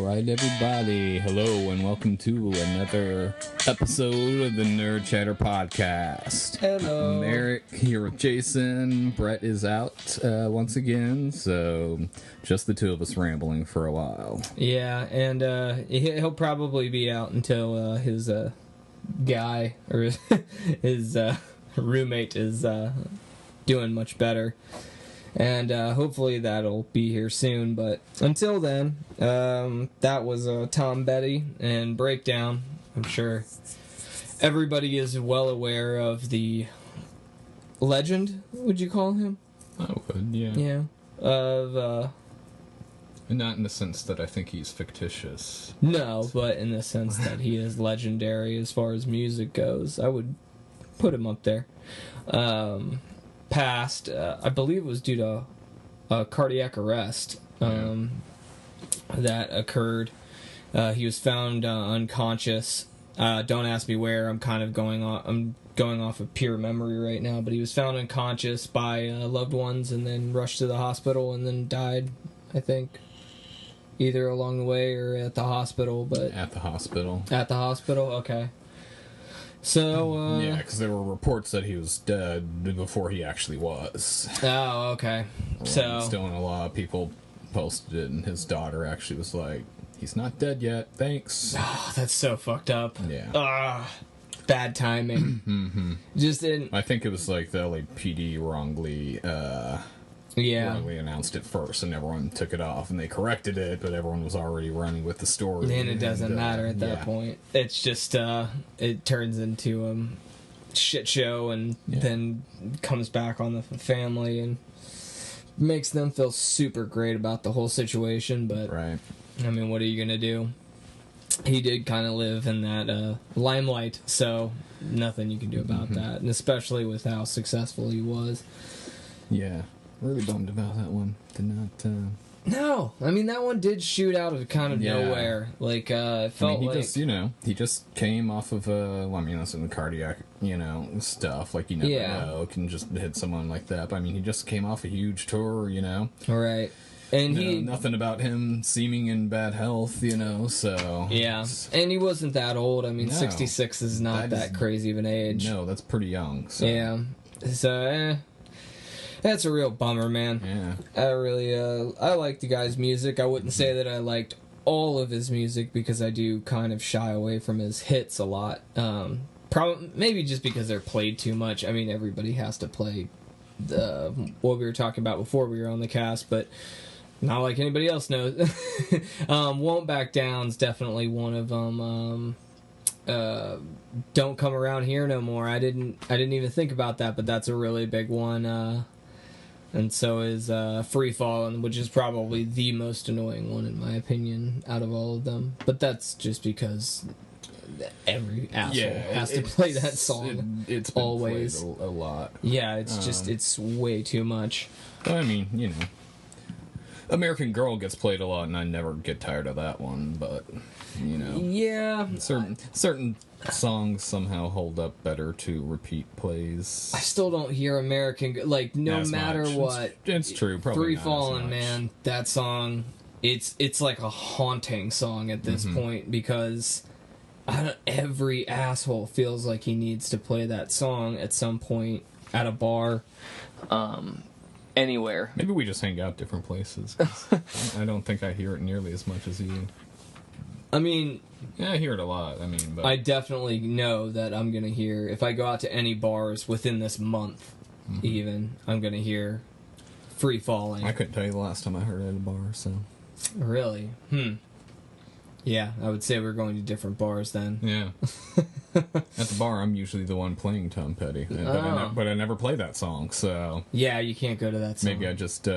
Alright, everybody. Hello, and welcome to another episode of the Nerd Chatter Podcast. Hello. I'm Erik here with Jason. Brett is out once again, so just the two of us rambling for a while. Yeah, and he'll probably be out until his guy or his roommate is doing much better. And hopefully that'll be here soon. But until then, that was Tom Petty and Breakdown. I'm sure everybody is well aware of the legend, would you call him? I would, yeah. Yeah. Of... Not in the sense that I think he's fictitious. No, but in the sense that he is legendary as far as music goes. I would put him up there. Passed, I believe it was due to a cardiac arrest that occurred. He was found unconscious. Don't ask me where. I'm going off of pure memory right now, but he was found unconscious by loved ones and then rushed to the hospital and then died, I think. Either along the way or at the hospital, but... At the hospital. At the hospital? Okay. So, yeah, because there were reports that he was dead before he actually was. Oh, okay. So... Still, a lot of people posted it, and his daughter actually was like, he's not dead yet, thanks. Oh, that's so fucked up. Yeah. Bad timing. Mm-hmm. Just didn't... I think it was like the LAPD wrongly announced it first, and everyone took it off, and they corrected it, but everyone was already running with the story. And it doesn't matter at that point. It's just, it turns into a shit show, and then comes back on the family, and makes them feel super great about the whole situation, but, right. I mean, what are you gonna do? He did kind of live in that limelight, so nothing you can do about that, and especially with how successful he was. Yeah. Really bummed about that one. Did not... No, I mean, that one did shoot out of kind of nowhere. Like, it felt he just came off of, that's in the cardiac, stuff. Like, you never know, can just hit someone like that. But, I mean, he just came off a huge tour, Right. And nothing about him seeming in bad health, so... Yeah, and he wasn't that old. I mean, 66 is not that crazy of an age. No, that's pretty young, so... Yeah, so, that's a real bummer, man. Yeah. I like the guy's music. I wouldn't say that I liked all of his music because I do kind of shy away from his hits a lot. Maybe just because they're played too much. I mean, everybody has to play what we were talking about before we were on the cast, but not like anybody else knows. Won't Back Down's definitely one of them. Don't Come Around Here No More. I didn't even think about that, but that's a really big one. And so is Free Fallin', which is probably the most annoying one in my opinion out of all of them. But that's just because every asshole has to play that song. It's been always played a lot. Yeah, it's just it's way too much. I mean, American Girl gets played a lot, and I never get tired of that one. But yeah, certain songs somehow hold up better to repeat plays. I still don't hear American, like, no as matter much. what. It's true. Probably Free not Fallin', as much. man, that song, it's like a haunting song at this point because every asshole feels like he needs to play that song at some point at a bar, anywhere. Maybe we just hang out different places. I don't think I hear it nearly as much as you. I mean... Yeah, I hear it a lot. But I definitely know that I'm going to hear... If I go out to any bars within this month, even, I'm going to hear Free Falling. I couldn't tell you the last time I heard it at a bar, so... Really? Yeah, I would say we're going to different bars then. Yeah. At the bar, I'm usually the one playing Tom Petty. But I never play that song, so... Yeah, you can't go to that song. Maybe I just...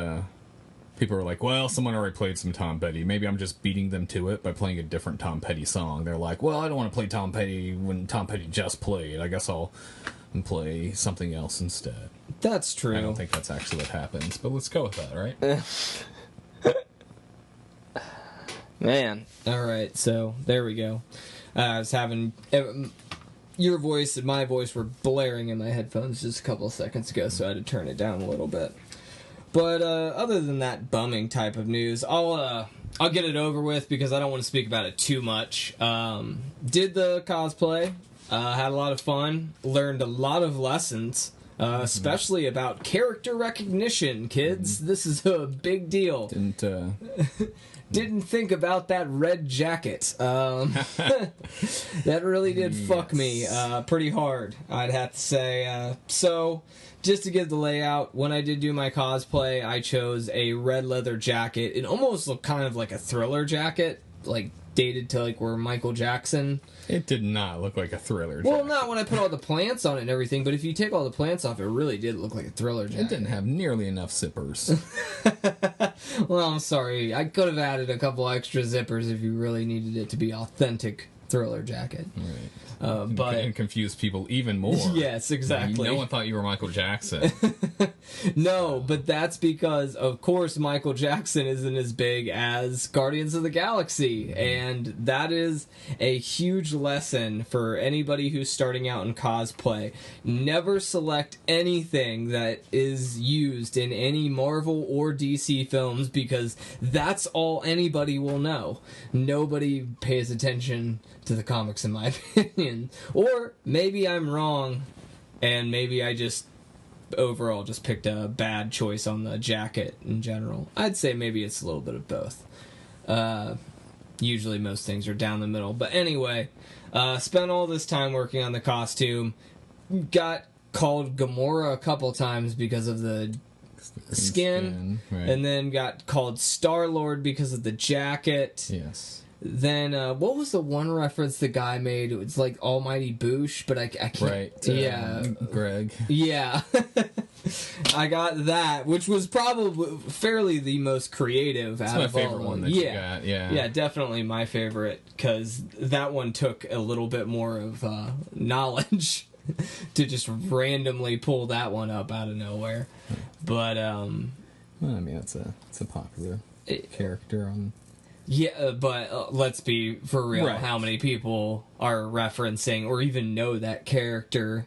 People are like, well, someone already played some Tom Petty. Maybe I'm just beating them to it by playing a different Tom Petty song. They're like, well, I don't want to play Tom Petty when Tom Petty just played. I guess I'll play something else instead. That's true. I don't think that's actually what happens, but let's go with that, right? Man. Alright, so there we go. I was having... Your voice and my voice were blaring in my headphones just a couple of seconds ago, so I had to turn it down a little bit. But other than that bumming type of news, I'll I'll get it over with because I don't want to speak about it too much. Did the cosplay, had a lot of fun, learned a lot of lessons, especially about character recognition, kids. This is a big deal. Didn't think about that red jacket. That really did fuck me pretty hard, I'd have to say. So, just to give the layout, when I did do my cosplay, I chose a red leather jacket. It almost looked kind of like a Thriller jacket, like dated to like where Michael Jackson. It did not look like a Thriller jacket. Well, not when I put all the plants on it and everything, but if you take all the plants off, it really did look like a Thriller jacket. It didn't have nearly enough zippers. Well, I'm sorry. I could have added a couple extra zippers if you really needed it to be authentic Thriller jacket. Right. But and confuse people even more. Yes, exactly. No one thought you were Michael Jackson. No, but that's because, of course, Michael Jackson isn't as big as Guardians of the Galaxy, and that is a huge lesson for anybody who's starting out in cosplay. Never select anything that is used in any Marvel or DC films, because that's all anybody will know. Nobody pays attention to the comics, in my opinion. Or maybe I'm wrong, and maybe I just overall just picked a bad choice on the jacket in general. I'd say maybe it's a little bit of both. Usually most things are down the middle. But anyway, spent all this time working on the costume. Got called Gamora a couple times because of the skin. Right. And then got called Star-Lord because of the jacket. Yes. Then, what was the one reference the guy made? It was like Almighty Boosh, but I can't... Right. Yeah. Greg. Yeah. I got that, which was probably fairly the most creative out of all. That's my favorite one that you got, yeah. Yeah, definitely my favorite, because that one took a little bit more of knowledge to just randomly pull that one up out of nowhere. But, well, I mean, it's a popular character on... Yeah, but let's be for real. Right. How many people are referencing or even know that character,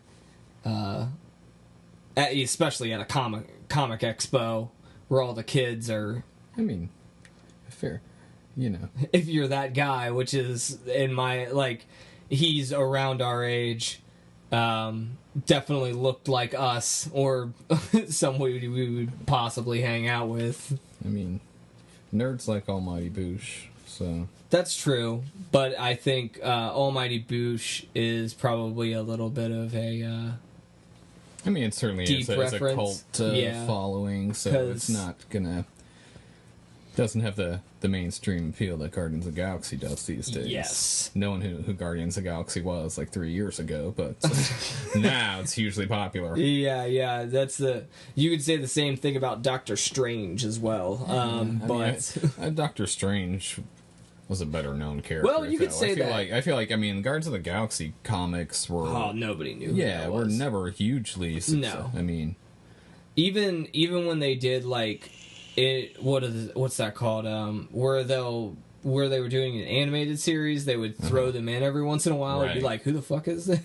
especially at a comic expo where all the kids are... I mean, fair, you know. If you're that guy, which is in my, like, he's around our age, definitely looked like us or somebody we would possibly hang out with. I mean... Nerds like Almighty Boosh, so... That's true, but I think Almighty Boosh is probably a little bit of a... I mean, it certainly is a cult following, so it's not gonna... Doesn't have the mainstream appeal that Guardians of the Galaxy does these days. Yes. Knowing who Guardians of the Galaxy was like 3 years ago, but now it's hugely popular. Yeah, that's the... You could say the same thing about Doctor Strange as well, Doctor Strange was a better known character. Well, you could say that. I feel like, I mean, Guardians of the Galaxy comics were... Oh, nobody knew who that were was. never hugely successful. No. I mean... Even when they did, like... what's that called? Where they were doing an animated series, they would throw them in every once in a while. Right. It'd be like, who the fuck is this?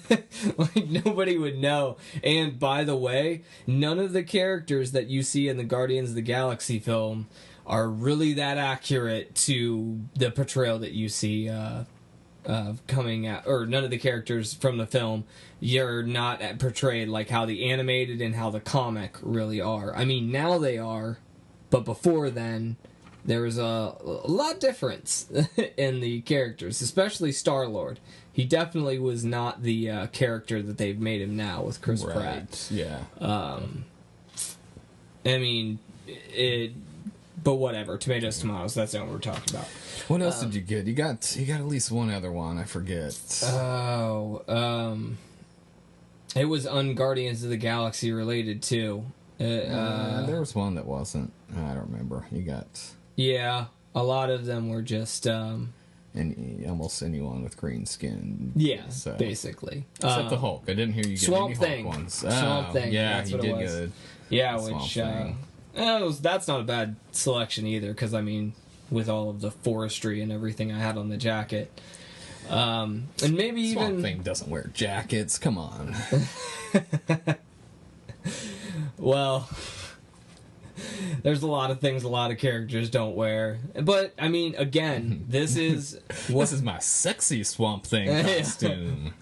Like, nobody would know. And by the way, none of the characters that you see in the Guardians of the Galaxy film are really that accurate to the portrayal that you see coming out, or none of the characters from the film, you're not portrayed like how the animated and how the comic really are. I mean, now they are. But before then, there was a lot difference in the characters, especially Star-Lord. He definitely was not the character that they've made him now with Chris Pratt. Yeah. I mean, but whatever. Tomatoes, that's not what we're talking about. What else did you get? You got at least one other one. I forget. It was Guardians of the Galaxy related too. There was one that wasn't. I don't remember. You got... Yeah, a lot of them were just... almost anyone with green skin. Yeah, so. Basically. Except the Hulk. I didn't hear you get Swamp any Hulk ones. Swamp Thing. Yeah, that's you what did it was. good. Yeah, Swamp which... that's not a bad selection either, because, I mean, with all of the forestry and everything I had on the jacket... and maybe Swamp even... Thing doesn't wear jackets. Come on. Well, There's a lot of things a lot of characters don't wear. But, I mean, again, this is... This is my sexy Swamp Thing costume.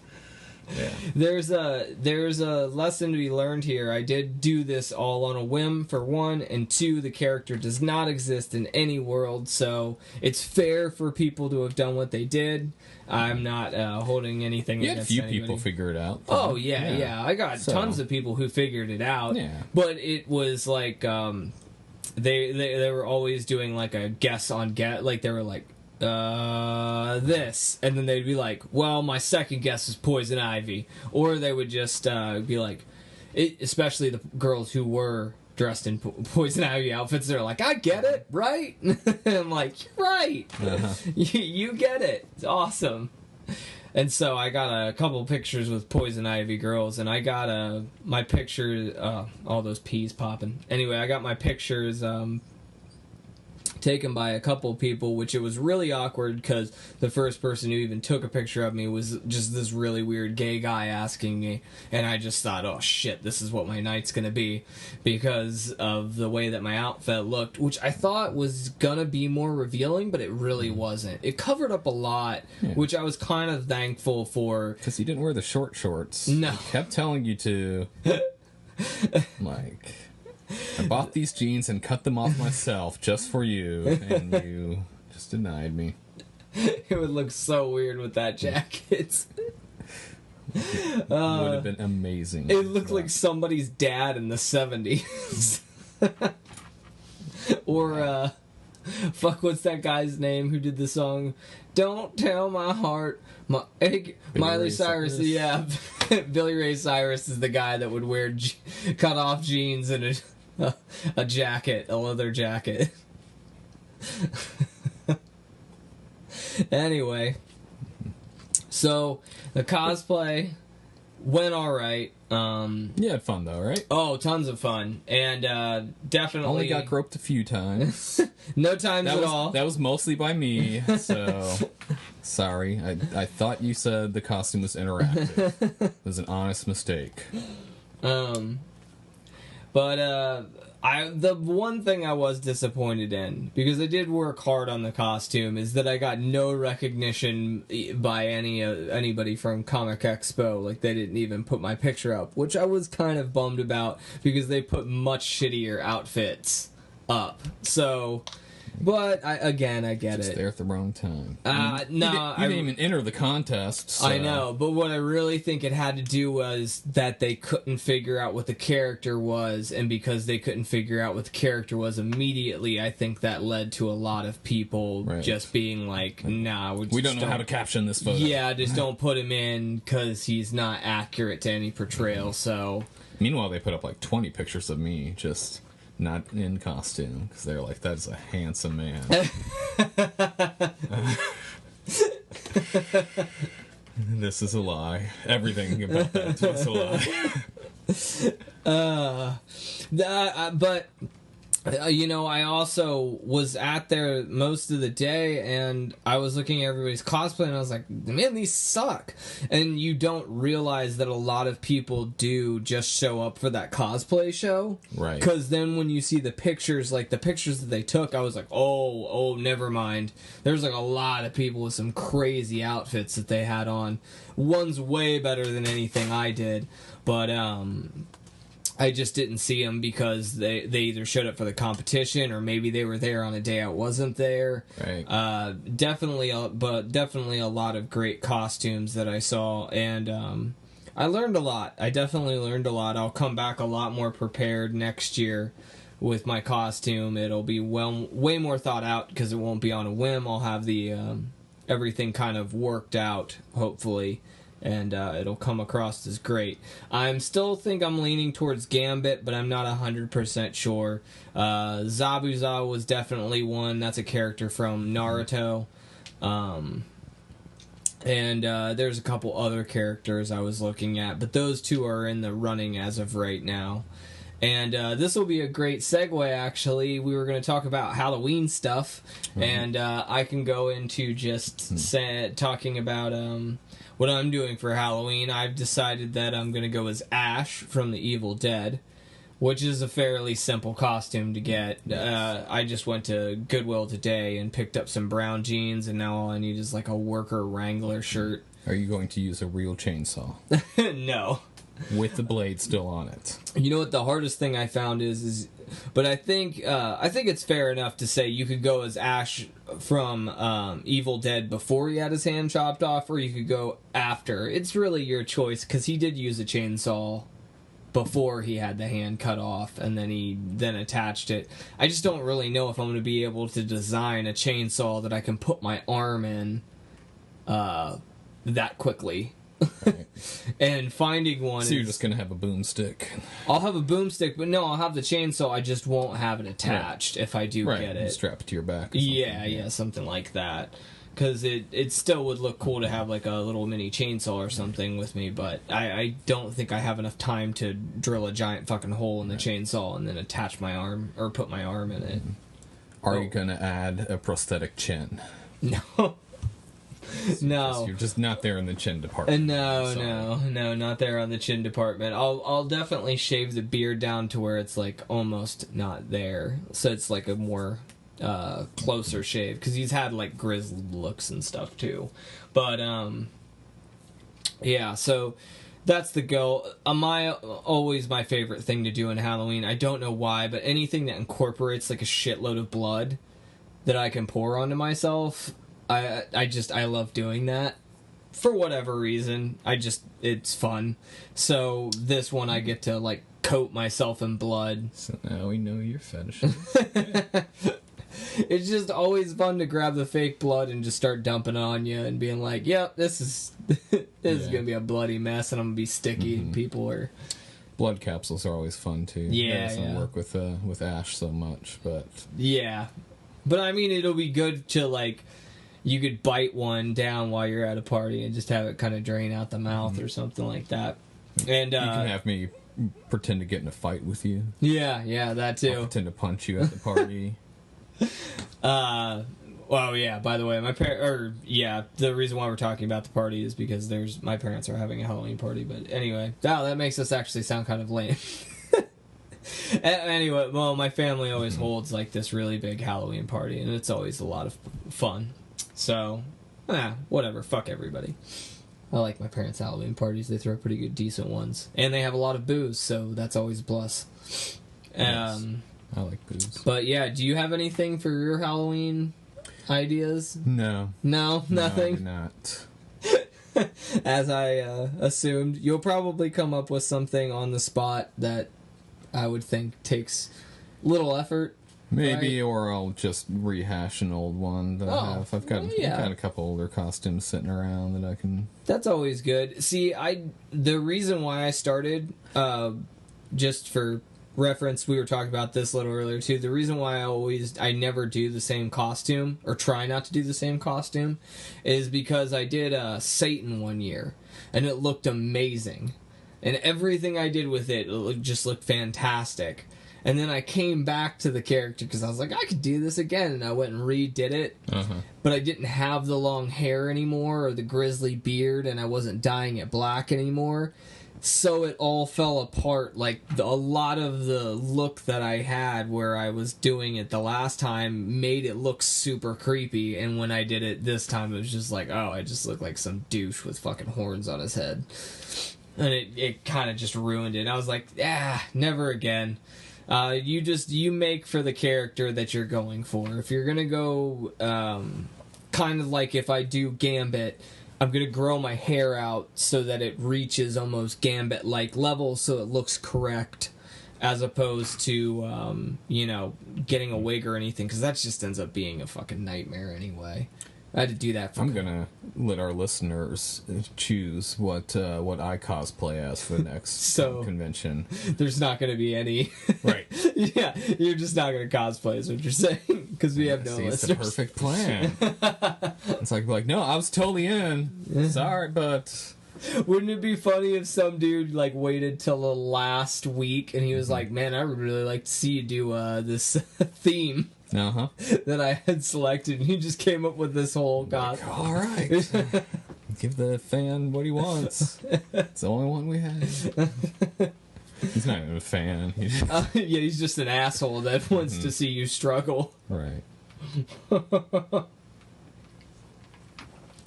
Yeah. There's a lesson to be learned here. I did do this all on a whim, for one, and two, the character does not exist in any world, so it's fair for people to have done what they did. I'm not holding anything You against had a few anybody. people figure it out. Oh, yeah. I got tons of people who figured it out. Yeah. But it was like, they were always doing like a guess on guess. Like, they were like, this, and then they'd be like, well, my second guess is Poison Ivy, or they would just be like, especially the girls who were dressed in Poison Ivy outfits, they're like, I get it, right? I'm like, you're right. You get it. It's awesome. And so I got a couple pictures with Poison Ivy girls, and I got my pictures, all those peas popping. Anyway, I got my pictures taken by a couple people, which it was really awkward because the first person who even took a picture of me was just this really weird gay guy asking me, and I just thought, oh shit, this is what my night's gonna be, because of the way that my outfit looked, which I thought was gonna be more revealing, but it really wasn't. It covered up a lot, which I was kind of thankful for. Because you didn't wear the short shorts. No. I kept telling you to. Like... I bought these jeans and cut them off myself just for you, and you just denied me. It would look so weird with that jacket. It would have been amazing. It looked like somebody's dad in the 70s. Or, fuck, what's that guy's name who did the song? Don't Tell My Heart, My Egg. Miley Cyrus, yeah. Billy Ray Cyrus is the guy that would wear cut off jeans and a jacket, a leather jacket. Anyway, so the cosplay went all right. You had fun though, right? Oh, tons of fun, and definitely Only got groped a few times. No times at all. That was mostly by me, so sorry. I thought you said the costume was interactive. It was an honest mistake. But the one thing I was disappointed in, because I did work hard on the costume, is that I got no recognition by anybody from Comic Expo. Like, they didn't even put my picture up, which I was kind of bummed about, because they put much shittier outfits up. So... But, I get it. Just there at the wrong time. No. You didn't even enter the contest. So. I know, but what I really think it had to do was that they couldn't figure out what the character was, and because they couldn't figure out what the character was immediately, I think that led to a lot of people just being like, nah, we don't know how to caption this photo. Yeah, just don't put him in, because he's not accurate to any portrayal, so... Meanwhile, they put up like 20 pictures of me, just... not in costume, because they're like, that is a handsome man. This is a lie. Everything about that is a lie. But I also was at there most of the day, and I was looking at everybody's cosplay, and I was like, man, these suck. And you don't realize that a lot of people do just show up for that cosplay show. Right. Because then when you see the pictures, like the pictures that they took, I was like, oh, never mind. There's like a lot of people with some crazy outfits that they had on. One's way better than anything I did, but, I just didn't see them because they either showed up for the competition, or maybe they were there on a day I wasn't there. Right. Definitely a lot of great costumes that I saw, and I learned a lot. I definitely learned a lot. I'll come back a lot more prepared next year with my costume. It'll be way more thought out, because it won't be on a whim. I'll have the everything kind of worked out, hopefully. And it'll come across as great. I still think I'm leaning towards Gambit, but I'm not 100% sure. Zabuza was definitely one. That's a character from Naruto. And there's a couple other characters I was looking at, but those two are in the running as of right now. And this will be a great segue, actually. We were going to talk about Halloween stuff, and I can go into just talking about... what I'm doing for Halloween. I've decided that I'm going to go as Ash from The Evil Dead. which is a fairly simple costume to get. I just went to Goodwill today and picked up some brown jeans, and now all I need is like a worker Wrangler shirt. Are you going to use a real chainsaw? No. With the blade still on it. You know what the hardest thing I found is but I think it's fair enough to say you could go as Ash from Evil Dead before he had his hand chopped off, or you could go after. It's really your choice, because he did use a chainsaw before he had the hand cut off, and then he attached it. I just don't really know if I'm going to be able to design a chainsaw that I can put my arm in that quickly. Right. And finding one. So you're just gonna have a boomstick. I'll have a boomstick, but no, I'll have the chainsaw. I just won't have it attached if I do get it. Strap it to your back. Yeah, something like that. Because it still would look cool to have like a little mini chainsaw or something with me, but I don't think I have enough time to drill a giant fucking hole in the chainsaw and then attach my arm or put my arm in it. Are you gonna add a prosthetic chin? No. No, you're just not there in the chin department. No, not there on the chin department. I'll definitely shave the beard down to where it's like almost not there, so it's like a more closer shave, because he's had like grizzled looks and stuff too. But yeah, so that's the goal. Always my favorite thing to do in Halloween. I don't know why, but anything that incorporates like a shitload of blood that I can pour onto myself. I love doing that for whatever reason. It's fun. So this one I get to like coat myself in blood. So now we know your fetish. It's just always fun to grab the fake blood and just start dumping it on you and being like, "Yep, this is gonna be a bloody mess, and I'm gonna be sticky." And people are. Blood capsules are always fun too. Yeah, that doesn't work with Ash so much, but yeah, but I mean, it'll be good to like. You could bite one down while you're at a party and just have it kind of drain out the mouth or something like that. And you can have me pretend to get in a fight with you. Yeah, that too. I'll pretend to punch you at the party. Well, yeah. By the way, the reason why we're talking about the party is because my parents are having a Halloween party. But anyway, that makes us actually sound kind of lame. Anyway, well, my family always holds like this really big Halloween party, and it's always a lot of fun. So, whatever. Fuck everybody. I like my parents' Halloween parties. They throw pretty good, decent ones. And they have a lot of booze, so that's always a plus. Yes. I like booze. But yeah, do you have anything for your Halloween ideas? No. No? Nothing? No, I do not. As I assumed. You'll probably come up with something on the spot that I would think takes little effort. Maybe, right? Or I'll just rehash an old one that I have. I've got a couple older costumes sitting around that I can... That's always good. See, the reason why I started, just for reference, we were talking about this a little earlier too, the reason why I never do the same costume, or try not to do the same costume, is because I did Satan one year, and it looked amazing. And everything I did with it just looked fantastic. And then I came back to the character because I was like, I could do this again. And I went and redid it. But I didn't have the long hair anymore or the grizzly beard, and I wasn't dyeing it black anymore. So it all fell apart. Like, a lot of the look that I had where I was doing it the last time made it look super creepy. And when I did it this time, it was just like, oh, I just look like some douche with fucking horns on his head. And it kind of just ruined it. And I was like, never again. You make for the character that you're going for. If you're gonna go, kind of like if I do Gambit, I'm gonna grow my hair out so that it reaches almost Gambit-like levels, so it looks correct, as opposed to, getting a wig or anything, because that just ends up being a fucking nightmare anyway. I had to do that for... I'm gonna let our listeners choose what I cosplay as for the next convention. There's not gonna be any... Right. Yeah, you're just not gonna cosplay is what you're saying, because we have no listeners. It's the perfect plan. It's like, no, I was totally in. Sorry, but... Wouldn't it be funny if some dude like waited till the last week and he was like, man, I would really like to see you do this theme that I had selected, and he just came up with this whole all right. Give the fan what he wants. It's the only one we have. He's not even a fan. Yeah, he's just an asshole that wants to see you struggle. Right.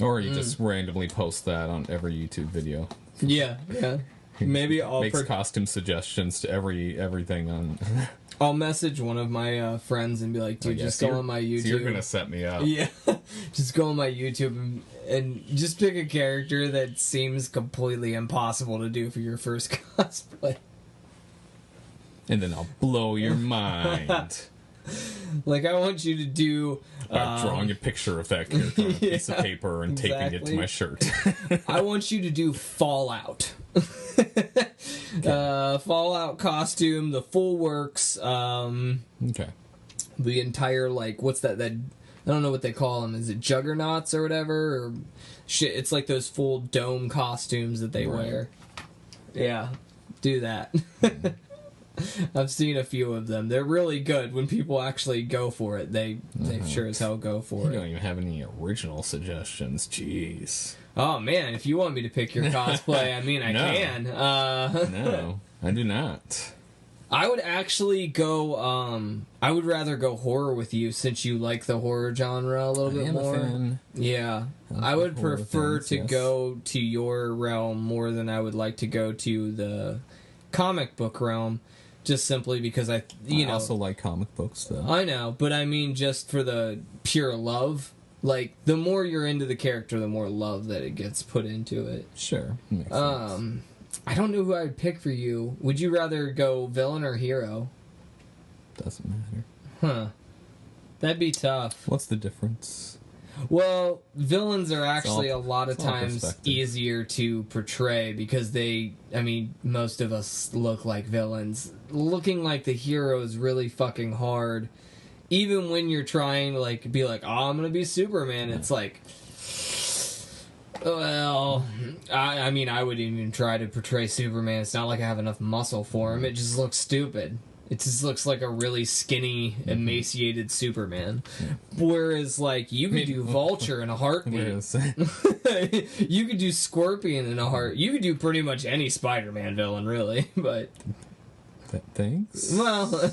Or you just randomly post that on every YouTube video. Yeah. Maybe I'll makes costume suggestions to everything on. I'll message one of my friends and be like, dude, just go on my YouTube. So you're gonna set me up. Yeah, just go on my YouTube and just pick a character that seems completely impossible to do for your first cosplay. And then I'll blow your mind. Like, I want you to do... drawing a picture of that character on a piece of paper and taping it to my shirt. I want you to do Fallout. Fallout costume, the full works. Okay. The entire, like, what's that? I don't know what they call them. Is it juggernauts or whatever? Or shit, it's like those full dome costumes that they wear. Yeah, do that. I've seen a few of them. They're really good when people actually go for it. They sure as hell go for it. You don't even have any original suggestions. Jeez. Oh man, if you want me to pick your cosplay, I mean, I can. No, I do not. I would actually go. I would rather go horror with you since you like the horror genre a little bit more. A fan. Yeah, I would prefer to go to your realm more than I would like to go to the comic book realm. Just simply because I also like comic books, though. I know, but I mean just for the pure love. Like, the more you're into the character, the more love that it gets put into it. Sure. Makes sense. I don't know who I would pick for you. Would you rather go villain or hero? Doesn't matter. Huh. That'd be tough. What's the difference? Well, villains are actually a lot of times easier to portray because most of us look like villains. Looking like the hero is really fucking hard. Even when you're trying to, like, be like, oh, I'm gonna be Superman, it's like, well, I mean, I wouldn't even try to portray Superman. It's not like I have enough muscle for him. It just looks stupid. It just looks like a really skinny, emaciated Superman. Whereas, like, you could do Vulture in a heartbeat. You could do Scorpion in a heart. You could do pretty much any Spider-Man villain, really. But thanks. Well,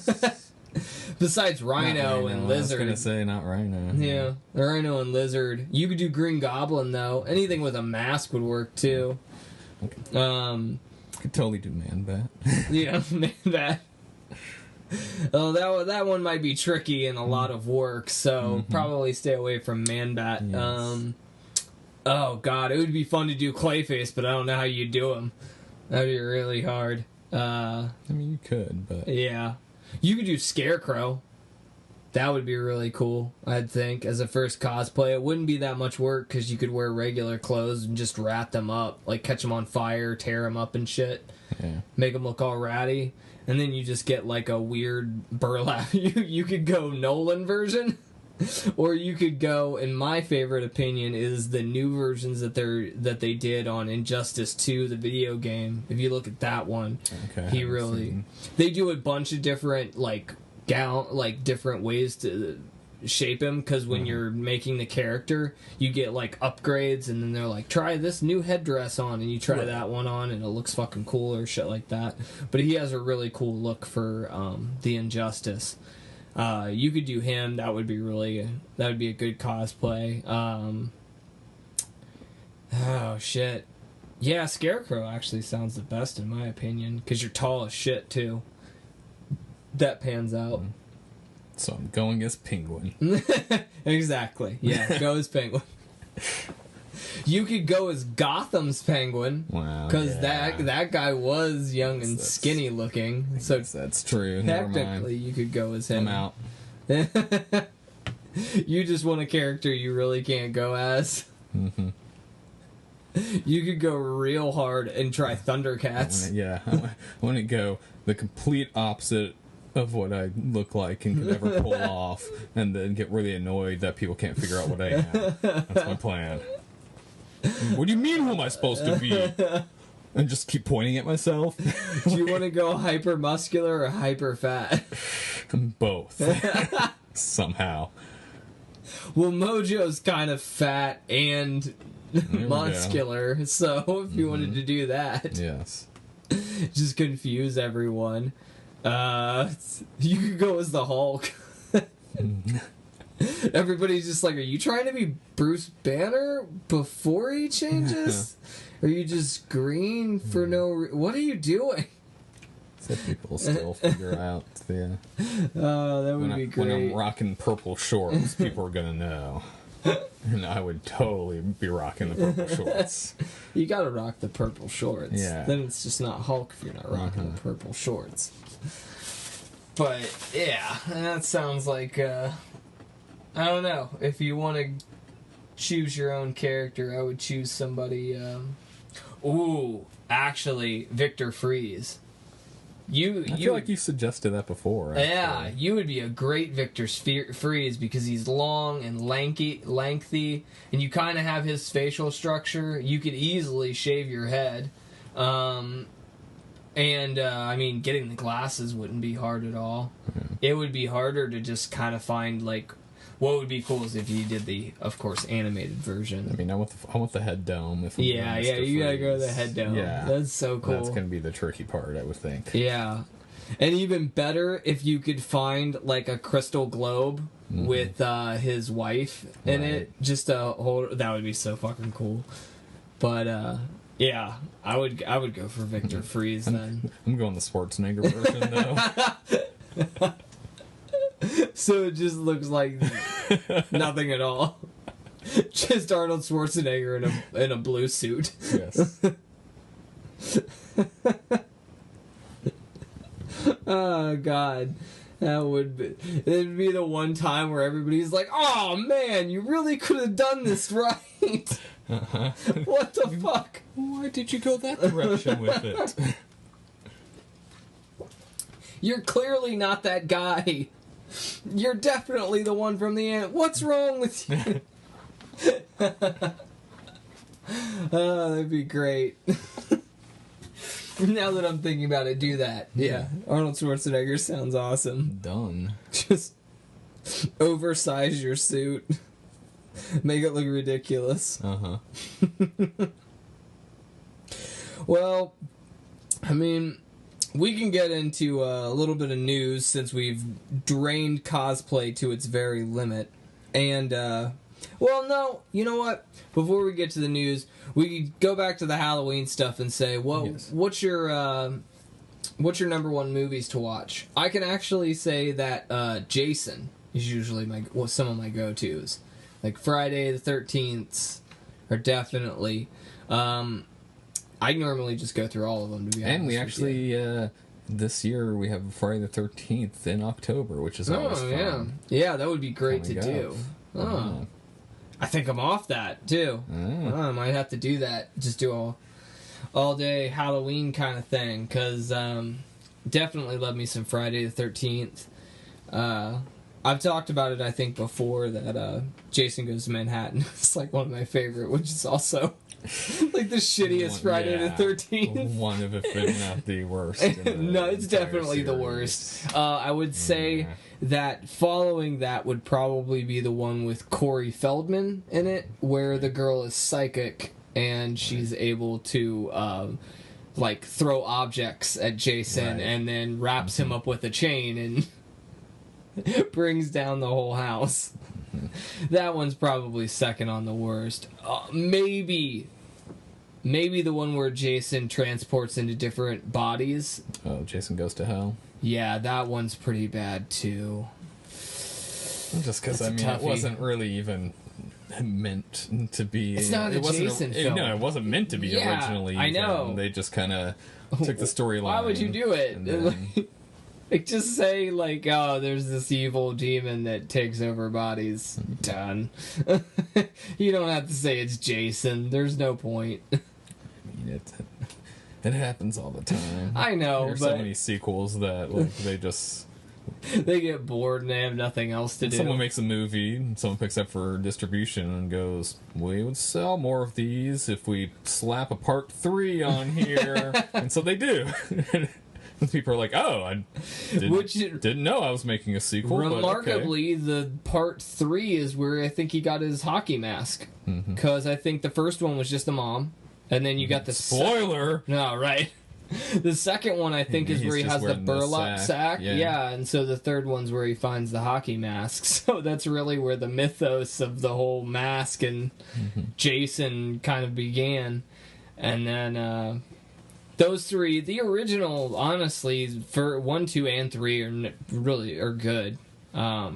besides Rhino and Lizard. I was gonna say not Rhino. Yeah, Rhino and Lizard. You could do Green Goblin though. Anything with a mask would work too. Okay. Could totally do Man-Bat. Yeah, Man-Bat. Oh, that one might be tricky and a lot of work, so probably stay away from Man-Bat. Yes. Oh god, it would be fun to do Clayface, but I don't know how you do him. That'd be really hard. I mean, you could, but yeah, you could do Scarecrow. That would be really cool, I'd think, as a first cosplay. It wouldn't be that much work because you could wear regular clothes and just rat them up, like catch them on fire, tear them up and shit. Yeah. Make them look all ratty. And then you just get like a weird burlap. You could go Nolan version, or you could go. And my favorite opinion is the new versions that they did on Injustice 2, the video game. If you look at that one, they do a bunch of different different ways to shape him, because when you're making the character, you get like upgrades, and then they're like, try this new headdress on, and you try that one on and it looks fucking cool or shit like that. But he has a really cool look for the Injustice. You could do him. That would be a good cosplay. Oh shit, yeah, Scarecrow actually sounds the best in my opinion, because you're tall as shit too. That pans out. So I'm going as Penguin. Exactly. Yeah, go as Penguin. You could go as Gotham's Penguin. Wow. Because that guy was young and skinny looking. So that's true. Technically, you could go as him. I'm out. You just want a character you really can't go as. Mm-hmm. You could go real hard and try Thundercats. I want to go the complete opposite of what I look like and can never pull off, and then get really annoyed that people can't figure out what I am. That's my plan. What do you mean, who am I supposed to be? And just keep pointing at myself? Do you want to go hyper muscular or hyper fat? Both. Somehow. Well, Mojo's kind of fat and muscular, so if you wanted to do that. Yes. Just confuse everyone. You could go as the Hulk. Everybody's just like, are you trying to be Bruce Banner before he changes? Are you just green for no what are you doing? So people still figure out, yeah. Oh, that would be great. When I'm rocking purple shorts, people are gonna know. And I would totally be rocking the purple shorts. You gotta rock the purple shorts. Yeah. Then it's just not Hulk if you're not rocking the purple shorts. But, yeah, that sounds like, I don't know. If you want to choose your own character, I would choose somebody, actually, Victor Freeze. I feel like you suggested that before. Actually. Yeah, you would be a great Victor Freeze because he's long and lengthy, and you kind of have his facial structure. You could easily shave your head. I mean, getting the glasses wouldn't be hard at all. Mm-hmm. It would be harder to just kind of find, like, what would be cool is if you did the, of course, animated version. I mean, I want the head dome. If you gotta go to the head dome. Yeah, that's so cool. That's gonna be the tricky part, I would think. Yeah, and even better if you could find like a crystal globe with his wife in it. Just a whole that would be so fucking cool. But yeah, I would go for Victor Freeze then. I'm going the Schwarzenegger version though. So it just looks like nothing at all. Just Arnold Schwarzenegger in a blue suit. Yes. Oh God, it'd be the one time where everybody's like, "Oh man, you really could have done this right." What the fuck? Why did you go that direction with it? You're clearly not that guy. You're definitely the one from the end. What's wrong with you? Oh, that'd be great. Now that I'm thinking about it, do that. Yeah. Arnold Schwarzenegger sounds awesome. Done. Just oversize your suit. Make it look ridiculous. Well, I mean, we can get into a little bit of news since we've drained cosplay to its very limit. And, well, no, you know what? Before we get to the news, we could go back to the Halloween stuff and say, well, what's your number one movies to watch? I can actually say that Jason is usually some of my go-tos. Like Friday the 13th are definitely. I normally just go through all of them, to be honest. And we actually, this year, we have Friday the 13th in October, which is always fun. Yeah. Yeah, that would be great to do. Oh. I think I'm off that, too. I might have to do that. Just do a all-day Halloween kind of thing, because definitely love me some Friday the 13th. I've talked about it, I think, before, that Jason Goes to Manhattan. It's like one of my favorite, which is also... like the shittiest Friday the 13th. One of, if not the worst. No, it's definitely the worst. I would say that following that would probably be the one with Corey Feldman in it, where the girl is psychic and she's able to like throw objects at Jason and then wraps him up with a chain and brings down the whole house. That one's probably second on the worst. Maybe the one where Jason transports into different bodies. Oh, Jason Goes to Hell? Yeah, that one's pretty bad, too. Just because, I mean, it wasn't really even meant to be... It's not a Jason film. No, it wasn't meant to be originally. I know. They just kind of took the storyline. Why would you do it? Then... Like, just say, like, oh, there's this evil demon that takes over bodies. Done. You don't have to say it's Jason. There's no point. I mean, it happens all the time. I know, There's so many sequels that, like, they just... They get bored and they have nothing else to do. Someone makes a movie, and someone picks up for distribution and goes, we would sell more of these if we slap a part 3 on here. And so they do. People are like, oh, I didn't know I was making a sequel. Remarkably, the part 3 is where I think he got his hockey mask. Because I think the first one was just the mom. And then you got the... Spoiler! No, right. The second one, I think, is where he has the burlap sack. Yeah, and so the third one's where he finds the hockey mask. So that's really where the mythos of the whole mask and Jason kind of began. And then those three, the original, honestly, for 1, 2, and 3 are good. I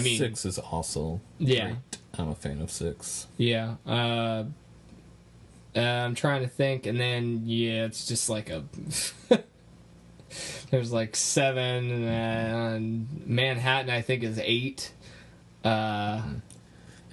mean, 6 is also great. I'm a fan of 6. Yeah. I'm trying to think, and then it's just like a. There's like 7, and Manhattan I think is 8.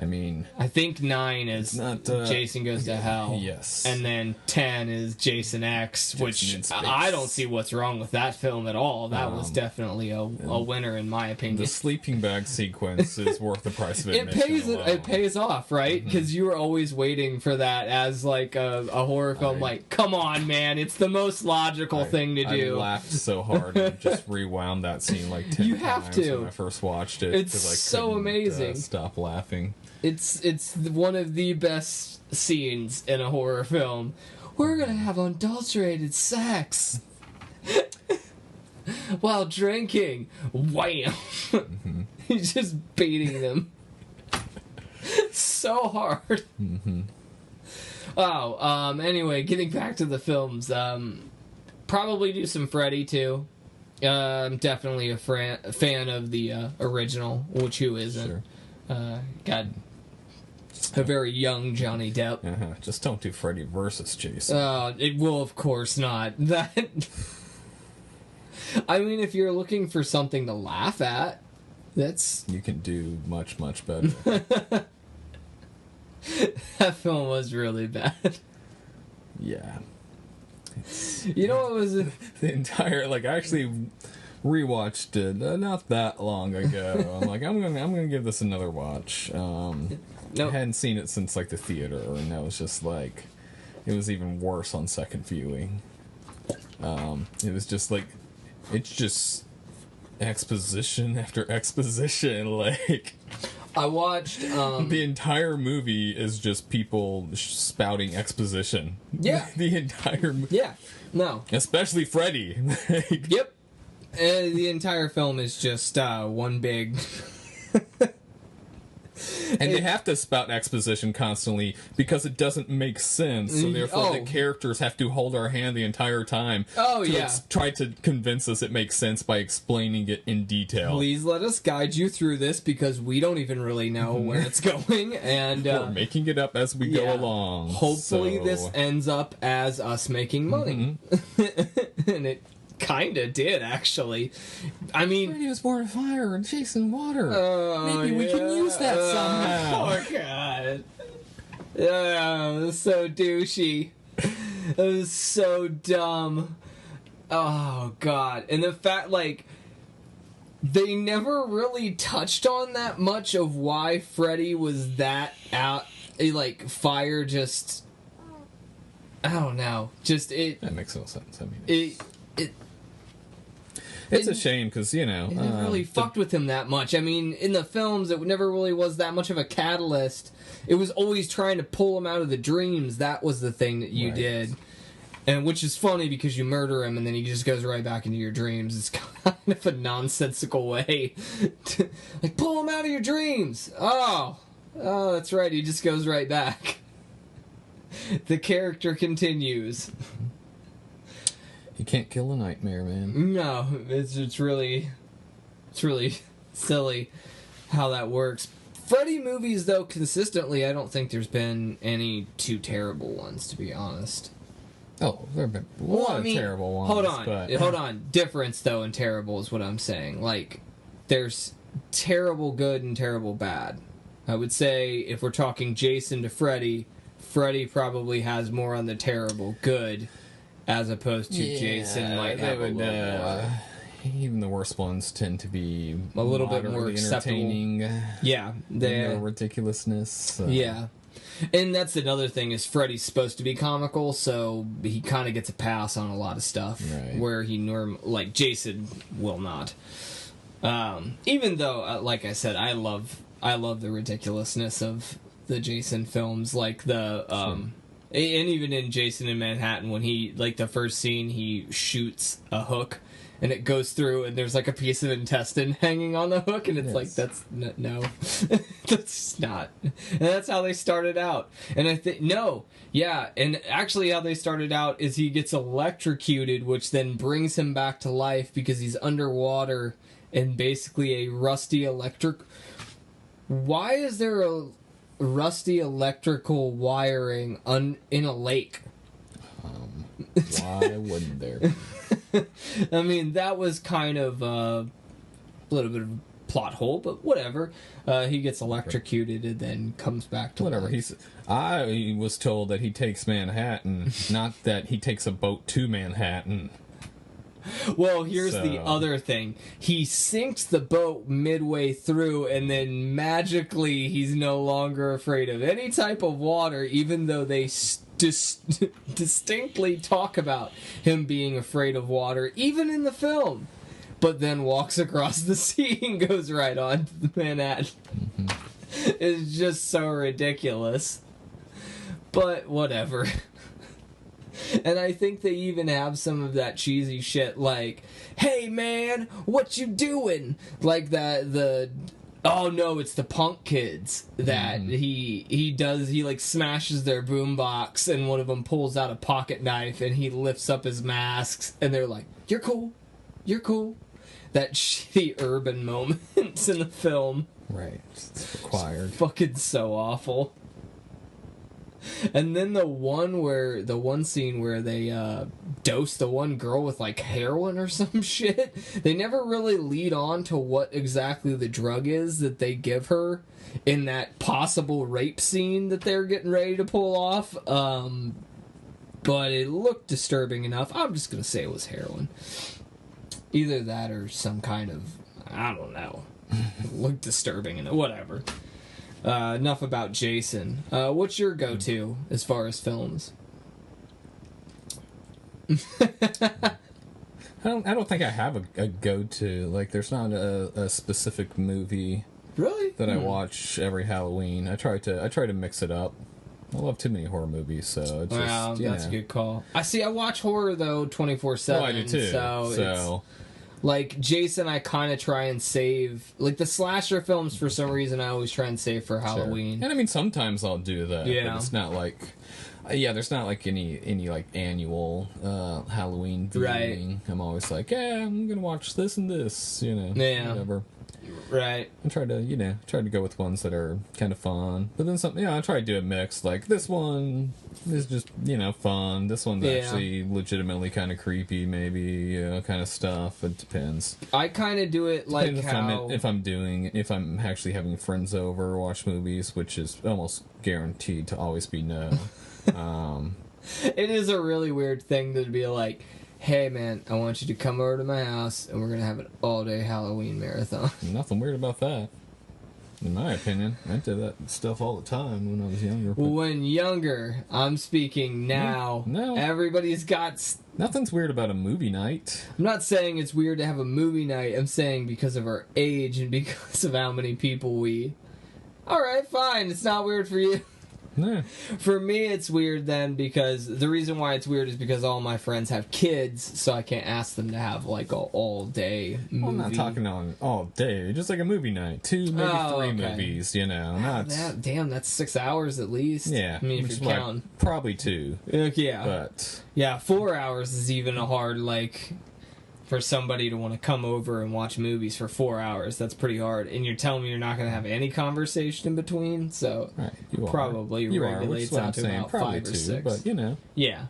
I mean, I think 9 is not, Jason Goes to Hell. Yes. And then 10 is Jason X, which I don't see what's wrong with that film at all. That was definitely a winner in my opinion. The sleeping bag sequence is worth the price of admission. It pays off, right? Because you were always waiting for that as like a horror film. Like, come on, man, it's the most logical thing to do. I laughed so hard and just rewound that scene like 10 times when I first watched it. It's so amazing. Stop laughing. It's one of the best scenes in a horror film. We're gonna have adulterated sex while drinking. Wham! He's just beating them so hard. Anyway, getting back to the films, probably do some Freddy too. I'm definitely a fan of the original, which who isn't? Sure. Got a very young Johnny Depp. Just don't do Freddy versus Jason. It will, of course not. That. I mean, if you're looking for something to laugh at, that's... You can do much, much better. That film was really bad. Yeah. You know what was... The entire... Like, I actually rewatched it not that long ago. I'm like, I'm gonna give this another watch. I hadn't seen it since like the theater, and that was just like, it was even worse on second viewing. It was just like, it's just exposition after exposition. Like, I watched the entire movie is just people spouting exposition. Yeah, the entire movie. Yeah, no, especially Freddy. Like, yep. The entire film is just one big. And they have to spout exposition constantly because it doesn't make sense. So therefore, the characters have to hold our hand the entire time. Try to convince us it makes sense by explaining it in detail. Please let us guide you through this because we don't even really know where it's going, and we're making it up as we go along. Hopefully, this ends up as us making money, and it. Kinda did, actually. I mean... Freddy was born of fire and Jason water. Maybe we can use that somehow. Oh, God. That was so douchey. That was so dumb. Oh, God. And the fact, like... They never really touched on that much of why Freddy was that out... Like, fire just... I don't know. Just, it... That makes no sense. I mean... It's a shame because, you know... It never really fucked with him that much. I mean, in the films, it never really was that much of a catalyst. It was always trying to pull him out of the dreams. That was the thing that you did. And which is funny because you murder him and then he just goes right back into your dreams. It's kind of a nonsensical way to... Like, pull him out of your dreams! Oh, that's right. He just goes right back. The character continues. You can't kill a nightmare, man. No, it's really silly how that works. Freddy movies, though, consistently, I don't think there's been any too terrible ones, to be honest. Oh, there have been a lot of terrible ones. Hold on. Difference, though, in terrible is what I'm saying. Like, there's terrible good and terrible bad. I would say, if we're talking Jason to Freddy, Freddy probably has more on the terrible good. As opposed to Jason might have a little more. Even the worst ones tend to be a little bit more entertaining. Yeah, no ridiculousness. So. Yeah, and that's another thing is Freddy's supposed to be comical, so he kind of gets a pass on a lot of stuff where he like Jason will not. Even though, like I said, I love the ridiculousness of the Jason films, like the And even in Jason in Manhattan, when he, like, the first scene, he shoots a hook, and it goes through, and there's, like, a piece of intestine hanging on the hook, and it's like, that's, no. That's not. And that's how they started out. And I think, no. Yeah, and actually how they started out is he gets electrocuted, which then brings him back to life because he's underwater in basically a rusty electric... Why is there a rusty electrical wiring in a lake? Why wouldn't there? I mean, that was kind of a little bit of a plot hole, but whatever. He gets electrocuted and then comes back to whatever. life. I was told that he takes Manhattan, not that he takes a boat to Manhattan. Well, here's the other thing. He sinks the boat midway through, and then magically he's no longer afraid of any type of water, even though they distinctly talk about him being afraid of water, even in the film. But then walks across the sea and goes right on to Manhattan. Mm-hmm. It's just so ridiculous. But whatever. And I think they even have some of that cheesy shit like, hey man, what you doing? Like oh no, it's the punk kids that he like smashes their boombox, and one of them pulls out a pocket knife and he lifts up his masks and they're like, you're cool. That shitty urban moments in the film. Right. It's required. It's fucking so awful. And then the one scene where they dose the one girl with like heroin or some shit. They never really lead on to what exactly the drug is that they give her in that possible rape scene that they're getting ready to pull off. But it looked disturbing enough. I'm just gonna say it was heroin. Either that or some kind of, I don't know. It looked disturbing and whatever. Enough about Jason. What's your go-to as far as films? I don't think I have a go-to. Like, there's not a specific movie really that I watch every Halloween. I try to mix it up. I love too many horror movies, so it's just, wow, that's a good call. I watch horror though 24/7. Oh, I do too. So like Jason, I kind of try and save, like the slasher films for some reason I always try and save for Halloween. Sure. And I mean sometimes I'll do that. Yeah, but it's not like there's not like any like annual Halloween viewing. Right. I'm always like, I'm gonna watch this and this, whatever. Right. I try to go with ones that are kind of fun, but then something. I try to do a mix. Like this one is just fun. This one's actually legitimately kind of creepy, maybe kind of stuff. It depends. I kind of do it like if I'm actually having friends over watch movies, which is almost guaranteed to always be no. It is a really weird thing to be like, hey man, I want you to come over to my house and we're going to have an all-day Halloween marathon. Nothing weird about that, in my opinion. I did that stuff all the time when I was younger. When younger, I'm speaking now. No. Everybody's got... Nothing's weird about a movie night. I'm not saying it's weird to have a movie night. I'm saying because of our age and because of how many people we... Alright, fine. It's not weird for you. No. For me, it's weird then because the reason why it's weird is because all my friends have kids, so I can't ask them to have like an all-day movie. I'm not talking on all day, just like a movie night, 2 maybe 3 movies, not. Damn, that's 6 hours at least. Yeah, I mean, if you're counting, probably 2. Yeah, but 4 hours is even a hard for somebody to want to come over and watch movies for 4 hours. That's pretty hard. And you're telling me you're not going to have any conversation in between? So right, probably regulates out to about 5 or 6. But, Yeah.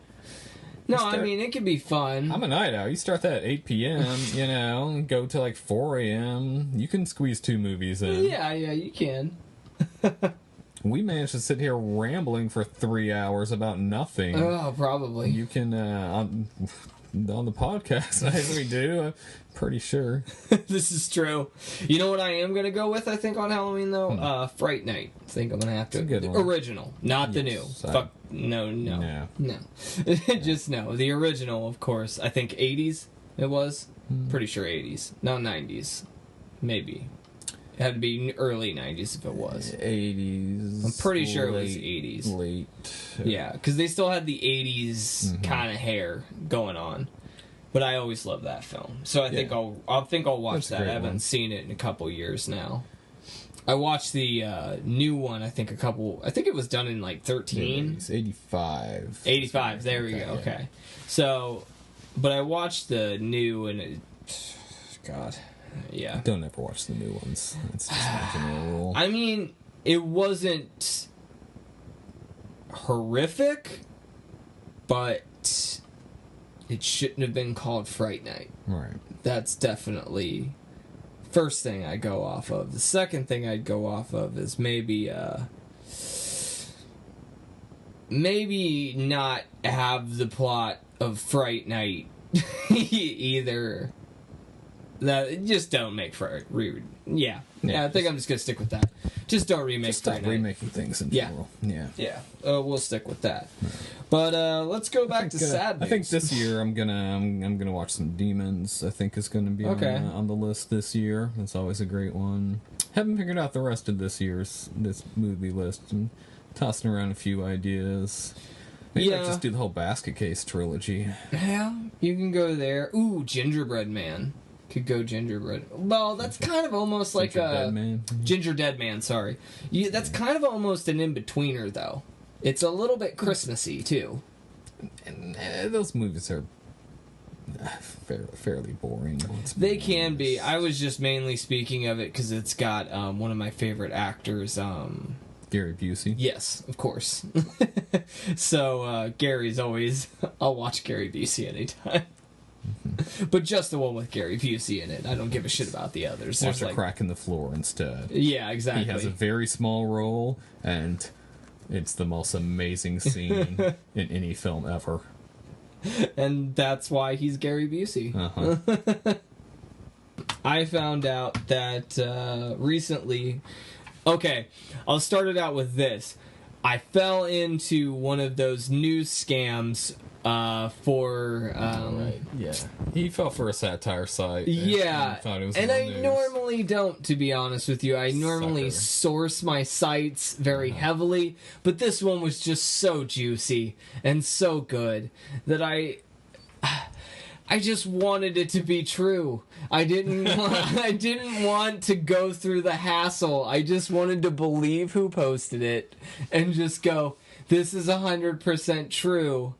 No, I mean, it could be fun. I'm a night owl. You start that at 8 p.m., and go to like 4 a.m. You can squeeze 2 movies in. Yeah, you can. We managed to sit here rambling for 3 hours about nothing. Oh, probably. You can, on the podcast, as we do, I'm pretty sure. This is true. You know what I am going to go with, I think, on Halloween, though? Fright Night. I think I'm going to have to. It's a good the one. Original, not the new. Fuck. No. Just no. The original, of course. I think 80s it was. Pretty sure 80s. No, 90s. Maybe. It had to be early 90s if it was. 80s. I'm pretty sure it was 80s. Late. Yeah, because they still had the 80s kind of hair going on. But I always loved that film. So I think I'll watch That's that. I haven't seen it in a couple years now. I watched the new one, I think it was done in like 13. It's 85. 85, there we go, okay. So, but I watched the new and God, yeah. Don't ever watch the new ones. That's just my general rule. I mean, it wasn't horrific, but it shouldn't have been called Fright Night. Right. That's definitely first thing I go off of. The second thing I'd go off of is maybe not have the plot of Fright Night either. That just don't make Fright. Yeah, I think I'm just gonna stick with that. Just don't remake. Just stop remaking things in general. Yeah. We'll stick with that. But let's go back to sad news. I think this year I'm gonna watch some Demons. I think is gonna be on the list this year. It's always a great one. Haven't figured out the rest of this movie list. And tossing around a few ideas. Maybe I just do the whole Basket Case trilogy. Yeah, you can go there. Ooh, Gingerbread Man. Could go Gingerbread. Well, that's kind of almost like a... Ginger Dead Man, sorry. That's kind of almost an in-betweener, though. It's a little bit Christmassy, too. And those movies are fairly boring. They can be. I was just mainly speaking of it because it's got one of my favorite actors... Gary Busey? Yes, of course. So, Gary's always... I'll watch Gary Busey anytime. But just the one with Gary Busey in it. I don't give a shit about the others. There's a crack in the floor instead. Yeah, exactly. He has a very small role, and it's the most amazing scene in any film ever. And that's why he's Gary Busey. Uh-huh. I found out that recently... Okay, I'll start it out with this. I fell into one of those news scams for... right. Yeah. He fell for a satire site. Yeah. And I news. Normally don't, to be honest with you. I normally source my sites very heavily, but this one was just so juicy and so good that I just wanted it to be true. I didn't want to go through the hassle. I just wanted to believe who posted it and just go, this is 100% true.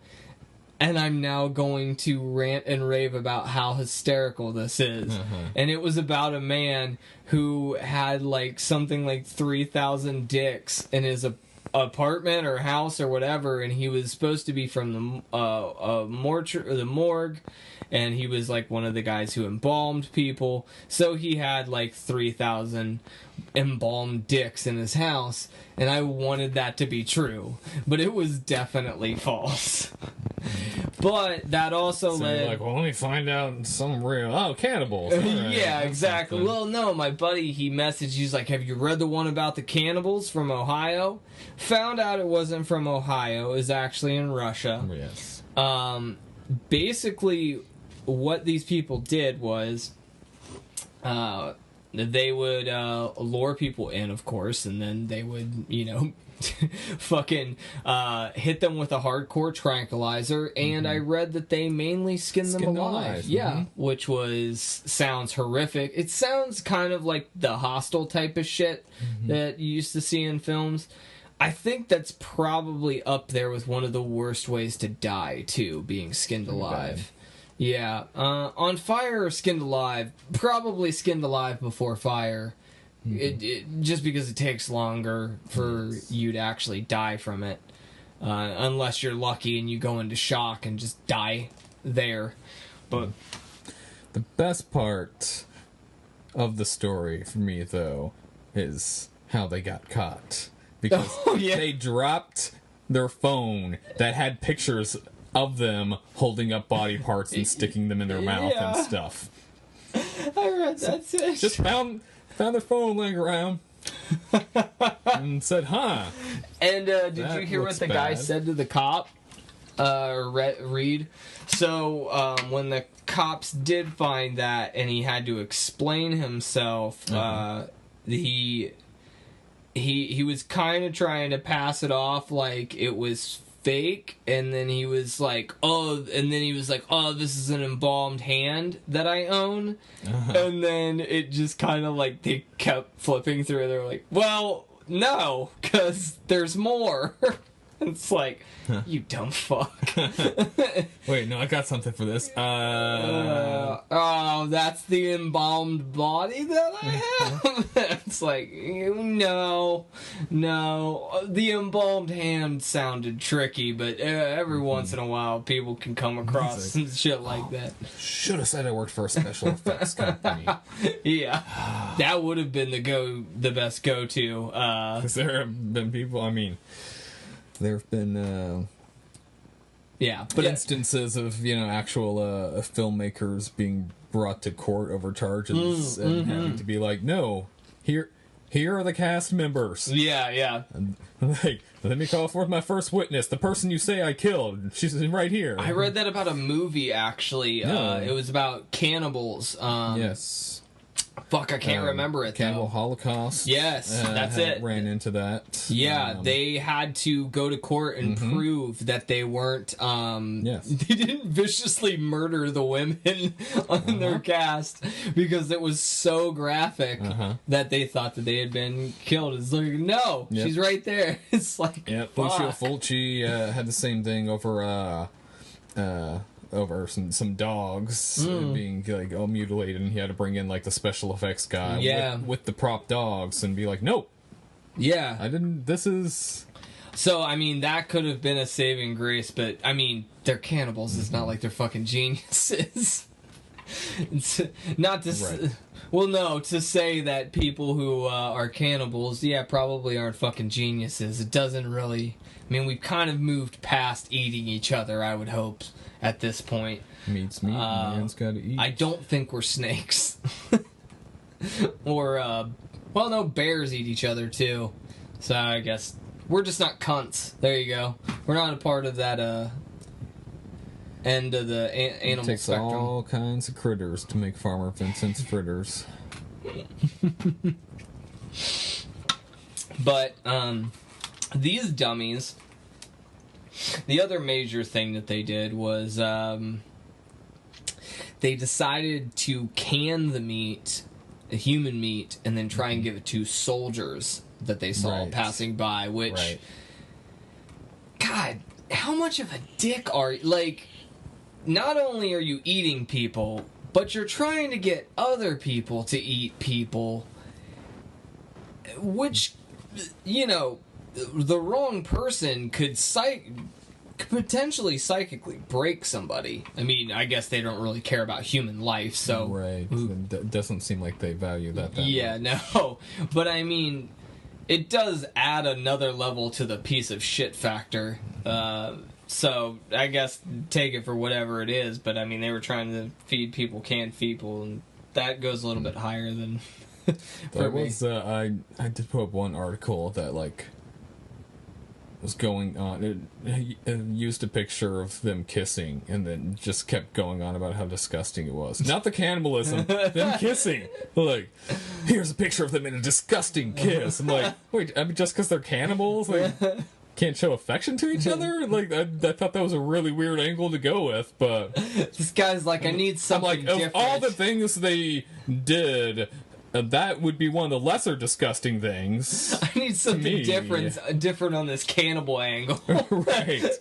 And I'm now going to rant and rave about how hysterical this is. And it was about a man who had something like 3,000 dicks in his apartment or house or whatever, and he was supposed to be from the morgue, and he was one of the guys who embalmed people. So he had 3,000 embalmed dicks in his house, and I wanted that to be true, but it was definitely false. But that also led... let me find out some real... Oh, cannibals. Right. Yeah, exactly. Well, no, my buddy, he messaged, he's like, have you read the one about the cannibals from Ohio? Found out it wasn't from Ohio. It was actually in Russia. Yes. Basically, what these people did was... they would lure people in, of course, and then they would, fucking hit them with a hardcore tranquilizer, and I read that they mainly skinned them alive. Yeah, which sounds horrific. It sounds kind of like the Hostel type of shit that you used to see in films. I think that's probably up there with one of the worst ways to die, too, being skinned alive. Yeah, on fire or skinned alive? Probably skinned alive before fire. Just because it takes longer for you to actually die from it. Unless you're lucky and you go into shock and just die there. But the best part of the story for me, though, is how they got caught. Because they dropped their phone that had pictures of them holding up body parts and sticking them in their mouth and stuff. I read that. Just found their phone laying around and said, huh. And did you hear what the guy said to the cop? Reed. So when the cops did find that and he had to explain himself, he was kind of trying to pass it off like it was fake, and then he was like, oh, this is an embalmed hand that I own. And then it just kind of like, they kept flipping through, they're like, well, no, because there's more. It's like, you dumb fuck. Wait, no, I got something for this. Oh, that's the embalmed body that I have? It's like, no. The embalmed hand sounded tricky, but every once in a while, people can come across some shit like that. Should have said I worked for a special effects company. Yeah. That would have been the best go-to. Because there have been people, I mean... There have been, but instances of, actual filmmakers being brought to court over charges and having to be like, no, here are the cast members. Yeah. And, like, let me call forth my first witness, the person you say I killed. She's right here. I read that about a movie, actually. It was about cannibals. Yes. Fuck, I can't remember it, Cannibal though. Holocaust. Yes, that's it. Ran into that. Yeah, they had to go to court and prove that they weren't, they didn't viciously murder the women on their cast because it was so graphic that they thought that they had been killed. It's like, no, she's right there. It's like, Lucio Fulci had the same thing over some dogs being like all mutilated, and he had to bring in like the special effects guy with the prop dogs and be like, nope, I didn't, this is... So I mean, that could have been a saving grace, but I mean, they're cannibals. It's not like they're fucking geniuses. It's not to well, no, to say that people who are cannibals, probably aren't fucking geniuses. It doesn't really, I mean, we've kind of moved past eating each other, I would hope, at this point. Meat's meat, man's gotta eat. I don't think we're snakes. Or, well, no, bears eat each other, too. So I guess we're just not cunts. There you go. We're not a part of that, end of the animal takes spectrum. All kinds of critters to make Farmer Vincent's fritters. But, these dummies... The other major thing that they did was they decided to can the meat, the human meat, and then try and give it to soldiers that they saw passing by, which... God, how much of a dick are you? Like, not only are you eating people, but you're trying to get other people to eat people, which, the wrong person could potentially psychically break somebody. I mean, I guess they don't really care about human life, so... Right. It doesn't seem like they value that much. No. But I mean, it does add another level to the piece of shit factor. So, I guess, take it for whatever it is, but I mean, they were trying to feed people canned people, and that goes a little bit higher than... There was, I did put up one article that, like, was going on. It used a picture of them kissing, and then just kept going on about how disgusting it was. Not the cannibalism, them kissing. Like, here's a picture of them in a disgusting kiss. I'm like, wait, I mean, just because they're cannibals, like, can't show affection to each other? Like, I thought that was a really weird angle to go with, but... This guy's like, I need something different. Of all the things they did... that would be one of the lesser disgusting things. I need something different on this cannibal angle. Right.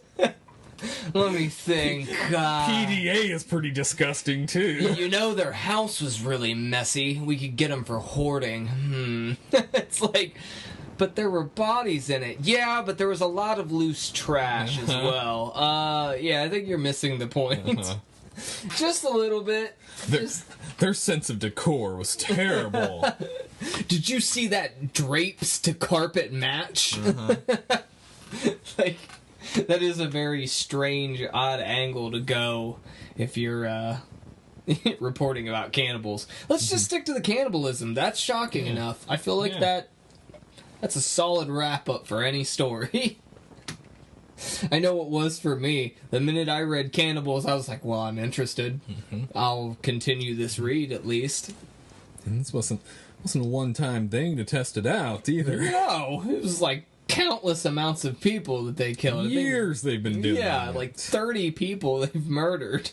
Let me think. PDA is pretty disgusting, too. Their house was really messy. We could get them for hoarding. It's like... But there were bodies in it. Yeah, but there was a lot of loose trash as well. I think you're missing the point. Just a little bit. Their sense of decor was terrible. Did you see that drapes to carpet match? Like, that is a very strange, odd angle to go if you're reporting about cannibals. Let's just stick to the cannibalism. That's shocking enough. I feel like that's a solid wrap-up for any story. I know it was for me. The minute I read cannibals, I was like, well, I'm interested. I'll continue this read, at least. And this wasn't wasn't a one-time thing to test it out either. No, it was like countless amounts of people that they killed. Years they've been doing Yeah, it. like 30 people they've murdered.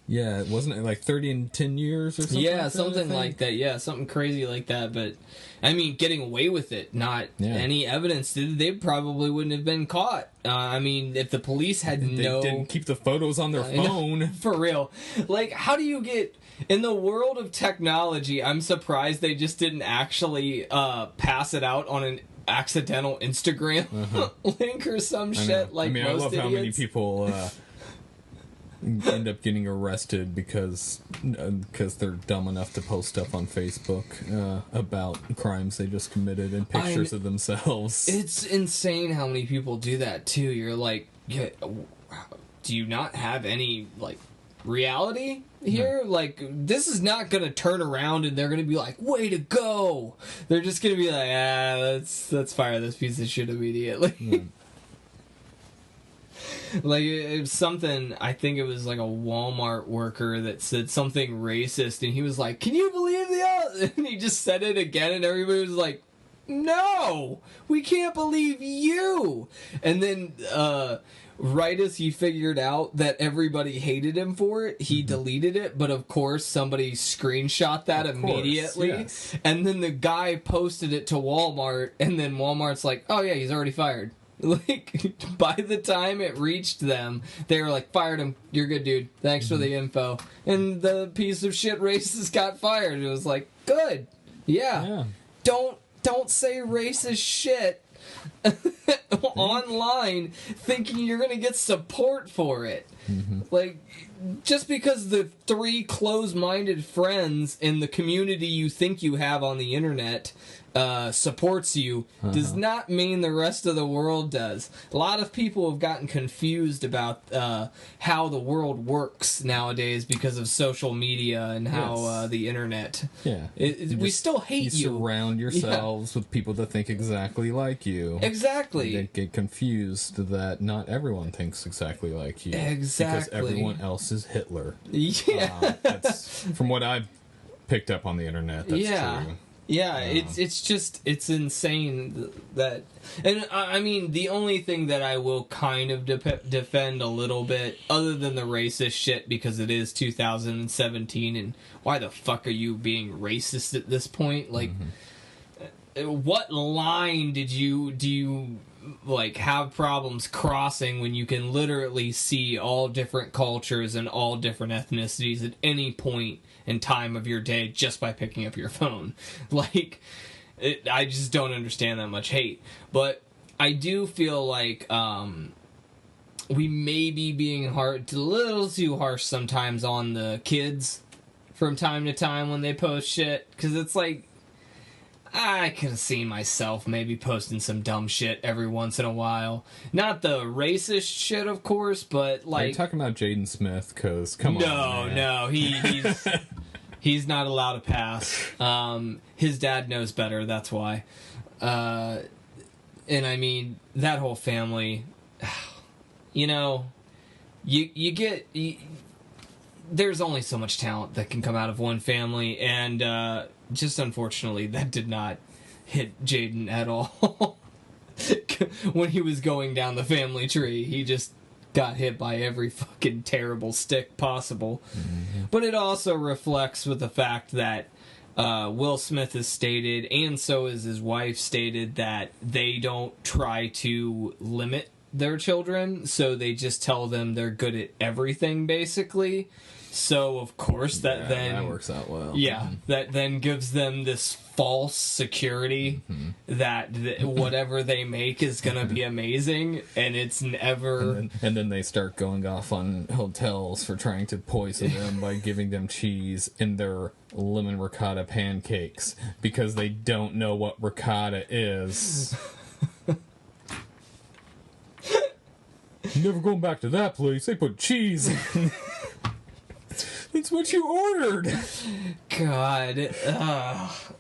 Yeah, wasn't it like 30 in 10 years or something? Yeah, like something like that. Yeah, something crazy like that. But, I mean, getting away with it, not any evidence, they probably wouldn't have been caught. I mean, if the police had They didn't keep the photos on their phone. For real. Like, how do you get... In the world of technology, I'm surprised they just didn't actually pass it out on an accidental Instagram link or some shit like most I love idiots. how many people end up getting arrested because they're dumb enough to post stuff on Facebook about crimes they just committed and pictures of themselves. It's insane how many people do that too. You're like, do you not have any like reality here? Like, this is not gonna turn around and they're gonna be like, way to go. They're just gonna be like, let's fire this piece of shit immediately. Like, it was something, I think it was like a Walmart worker that said something racist, and he was like, can you believe the... And he just said it again, and everybody was like, no! We can't believe you! And then, right as he figured out that everybody hated him for it, he deleted it, but of course somebody screenshot that immediately. Yes. And then the guy posted it to Walmart, and then Walmart's like, oh yeah, he's already fired. Like, by the time it reached them, they were like, fired him. You're good, dude. Thanks for the info. And the piece of shit racist got fired. It was like, good. Yeah. Don't say racist shit online thinking you're going to get support for it. Like, just because the 3 close-minded friends in the community you think you have on the internet supports you does not mean the rest of the world does. A lot of people have gotten confused about how the world works nowadays because of social media and how the internet. Yeah, we still hate you. You surround yourselves with people that think exactly like you. Exactly. They get confused that not everyone thinks exactly like you. Exactly. Because everyone else is Hitler. Yeah. That's, from what I've picked up on the internet, that's true. Yeah, it's insane that, and I mean, the only thing that I will kind of defend a little bit, other than the racist shit, because it is 2017, and why the fuck are you being racist at this point? Like, what line do you like have problems crossing when you can literally see all different cultures and all different ethnicities at any point in time of your day just by picking up your phone? Like, I just don't understand that much hate. But I do feel like we may be being a little too harsh sometimes on the kids from time to time when they post shit, because it's like, I could have seen myself maybe posting some dumb shit every once in a while. Not the racist shit, of course, but like... Are you talking about Jaden Smith? Because, come on, man. No, he's not allowed to pass. His dad knows better, that's why. And I mean, that whole family, you know, you get... there's only so much talent that can come out of one family, and... just unfortunately, that did not hit Jaden at all. When he was going down the family tree, he just got hit by every fucking terrible stick possible. But it also reflects with the fact that Will Smith has stated, and so is his wife stated, that they don't try to limit their children, so they just tell them they're good at everything, basically. So, of course, that works out well. Yeah, that then gives them this false security that whatever they make is going to be amazing, and it's never... And then they start going off on hotels for trying to poison them by giving them cheese in their lemon ricotta pancakes, because they don't know what ricotta is. Never going back to that place. They put cheese in. It's what you ordered. God.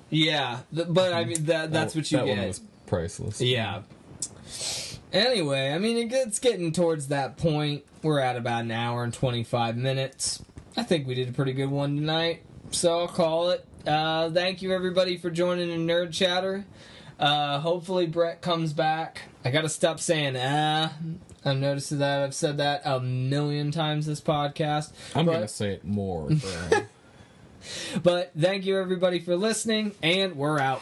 Yeah. But I mean, that's what you get. That one was priceless. Yeah. Anyway, I mean, it's getting towards that point. We're at about an hour and 25 minutes. I think we did a pretty good one tonight, so I'll call it. Thank you, everybody, for joining in Nerd Chatter. Hopefully Brett comes back. I gotta stop saying, I've noticed that I've said that a million times this podcast. I'm gonna say it more. But thank you, everybody, for listening, and we're out.